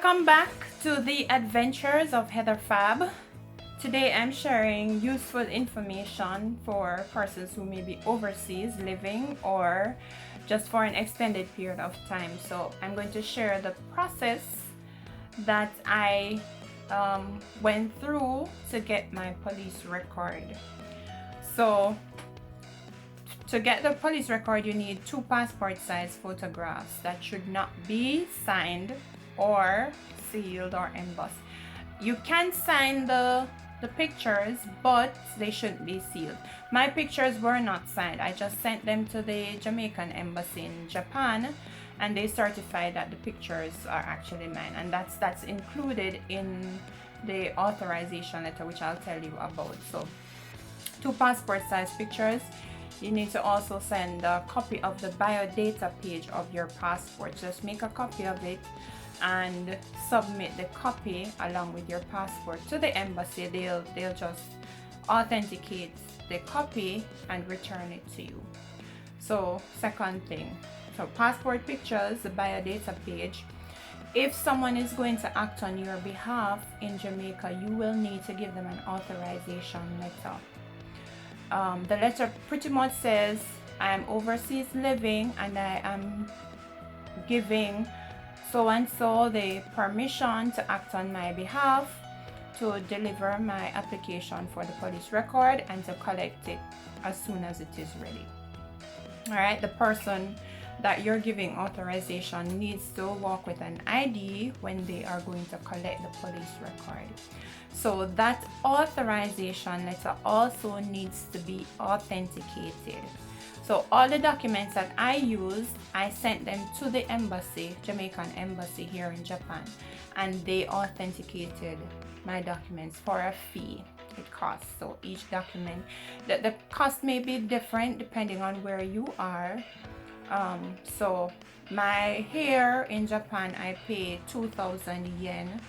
Welcome back to the adventures of Heather Fab. Today I'm sharing useful information for persons who may be overseas living or just for an extended period of time. So I'm going to share the process that I went through to get my police record. So to get the police record, you need 2 passport size photographs that should not be signed or sealed or embossed. You can sign the pictures, but they shouldn't be sealed. My pictures were not signed. I just sent them to the Jamaican embassy in Japan, and they certified that the pictures are actually mine, and that's included in the authorization letter, which I'll tell you about. So 2 passport size pictures. You need to also send a copy of the biodata page of your passport. Just make a copy of it and submit the copy along with your passport to the embassy. They'll just authenticate the copy and return it to you. So second thing, so passport pictures, the biodata page. If someone is going to act on your behalf in Jamaica, you will need to give them an authorization letter. The letter pretty much says, I am overseas living and I am giving so and so the permission to act on my behalf, to deliver my application for the police record and to collect it as soon as it is ready. All right, the person that you're giving authorization needs to walk with an ID when they are going to collect the police record. So that authorization letter also needs to be authenticated. So all the documents that I used, I sent them to the embassy, Jamaican embassy here in Japan, and they authenticated my documents for a fee. It costs. So each document, the cost may be different depending on where you are. So my here in Japan, I pay 2,000 yen,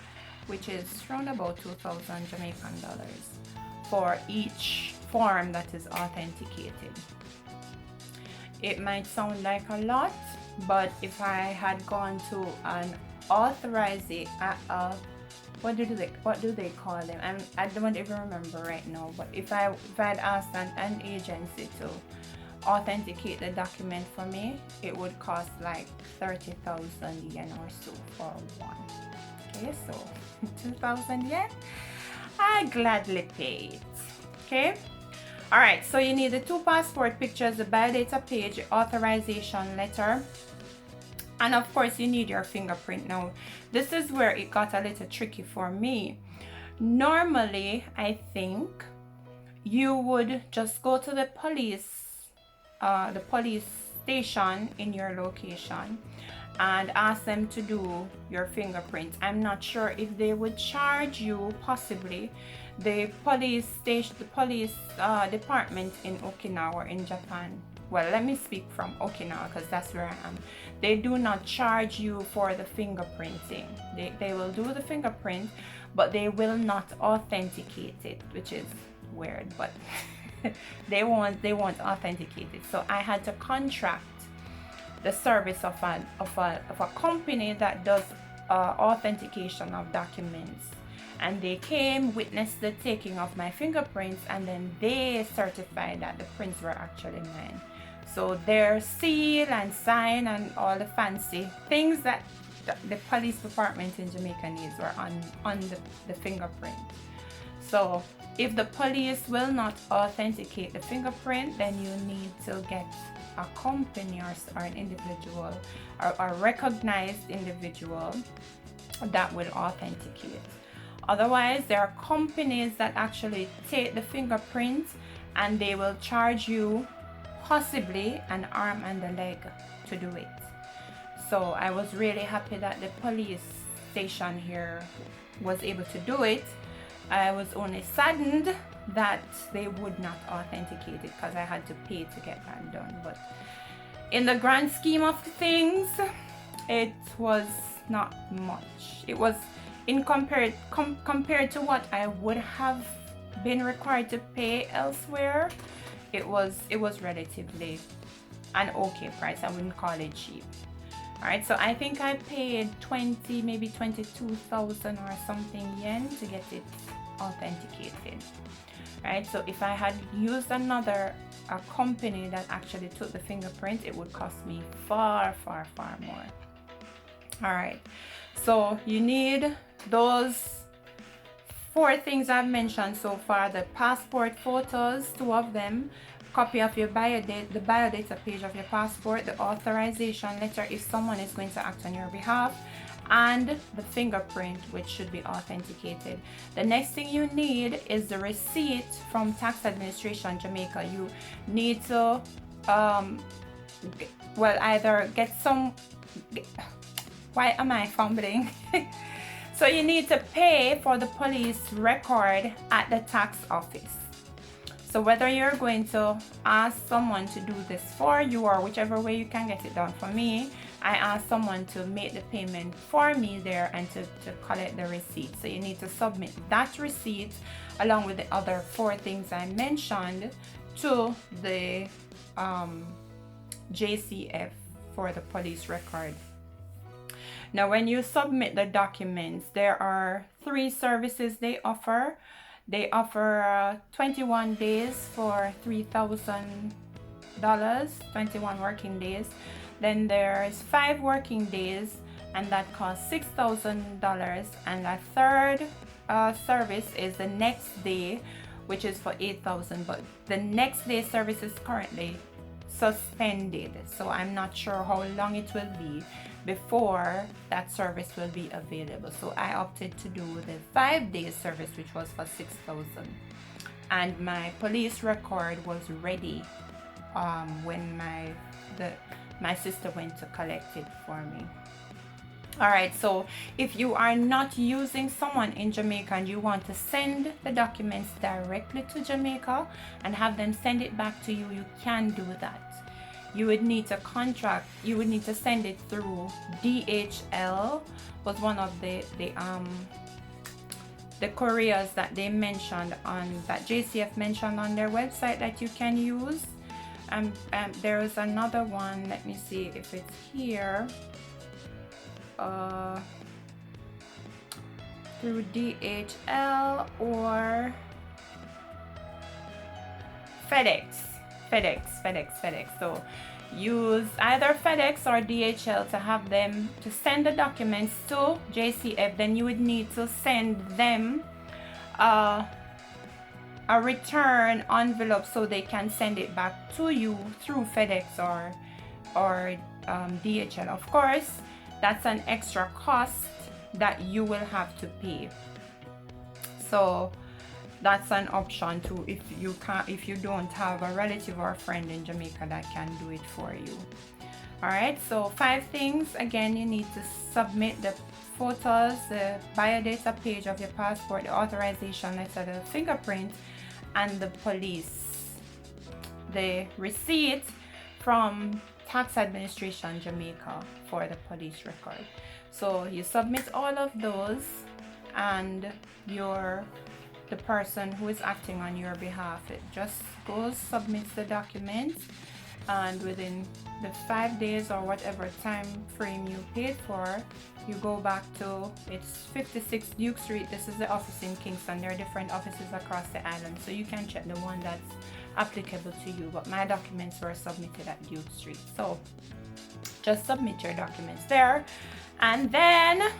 which is around about 2,000 Jamaican dollars for each form that is authenticated. It might sound like a lot, but if I had gone to an authorization, what do they call them? I don't even remember right now. But if I had asked an agency to authenticate the document for me, it would cost like 30,000 yen or so for one. Okay, so 2,000 yen, I gladly pay it. Okay. All right, so you need the 2 passport pictures, the biodata page, authorization letter, and of course you need your fingerprint. Now this is where it got a little tricky for me. Normally I think you would just go to the police station in your location and ask them to do your fingerprint. I'm not sure if they would charge you, possibly. The police department in Okinawa in Japan, well, let me speak from Okinawa because that's where I am. They do not charge you for the fingerprinting. They will do the fingerprint, but they will not authenticate it, which is weird, but they won't authenticate it. So I had to contract the service of a company that does authentication of documents, and they came, witnessed the taking of my fingerprints, and then they certified that the prints were actually mine. So their seal and sign and all the fancy things that the police department in Jamaica needs were on the fingerprint. So if the police will not authenticate the fingerprint, then you need to get a company or an individual or a recognized individual that will authenticate. Otherwise, there are companies that actually take the fingerprint and they will charge you possibly an arm and a leg to do it. So I was really happy that the police station here was able to do it. I was only saddened that they would not authenticate it because I had to pay to get that done. But in the grand scheme of things, it was not much. It was compared to what I would have been required to pay elsewhere. It was relatively an okay price. I wouldn't call it cheap. All right, so I think I paid 20, maybe 22,000 or something yen to get it authenticated. Right, so if I had used a company that actually took the fingerprint, it would cost me far more. All right, so you need those 4 things I've mentioned so far: the passport photos, 2 of them, copy of your biodata, the biodata page of your passport, the authorization letter if someone is going to act on your behalf, and the fingerprint, which should be authenticated. The next thing you need is the receipt from Tax Administration Jamaica. You need to either get some, why am I fumbling? So you need to pay for the police record at the tax office. So whether you're going to ask someone to do this for you or whichever way you can get it done, for me, I asked someone to make the payment for me there and to collect the receipt. So you need to submit that receipt along with the other 4 things I mentioned to the JCF for the police record. Now, when you submit the documents, there are 3 services they offer. They offer 21 days for $3,000, 21 working days. Then there's 5 working days, and that costs $6,000. And a third service is the next day, which is for $8,000. But the next day service is currently suspended, so I'm not sure how long it will be before that service will be available. So I opted to do the 5-day service, which was for $6,000, and my police record was ready when my sister went to collect it for me. All right, so if you are not using someone in Jamaica and you want to send the documents directly to Jamaica and have them send it back to you, you can do that. You would need to send it through DHL, was one of the couriers that they mentioned that JCF mentioned on their website that you can use. There is another one, let me see if it's here. Through DHL or FedEx. So use either FedEx or DHL to have them to send the documents to JCF. Then you would need to send them a return envelope so they can send it back to you through FedEx or DHL. Of course, that's an extra cost that you will have to pay. So that's an option too if you don't have a relative or a friend in Jamaica that can do it for you. All right, so 5 things. Again, you need to submit the photos, the biodata page of your passport, the authorization letter, the fingerprint, and the receipt from Tax Administration Jamaica for the police record. So you submit all of those, and the person who is acting on your behalf, it just submits the documents, and within the 5 days or whatever time frame you paid for, you go back to, it's 56 Duke Street. This is the office in Kingston. There are different offices across the island, so you can check the one that's applicable to you, but my documents were submitted at Duke Street. So just submit your documents there, and then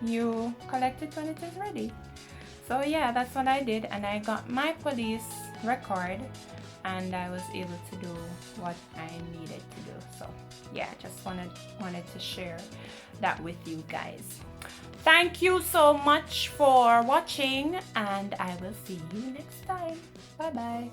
you collect it when it is ready. So yeah, that's what I did, and I got my police record, and I was able to do what I needed to do. So yeah, just wanted to share that with you guys. Thank you so much for watching, and I will see you next time. Bye bye.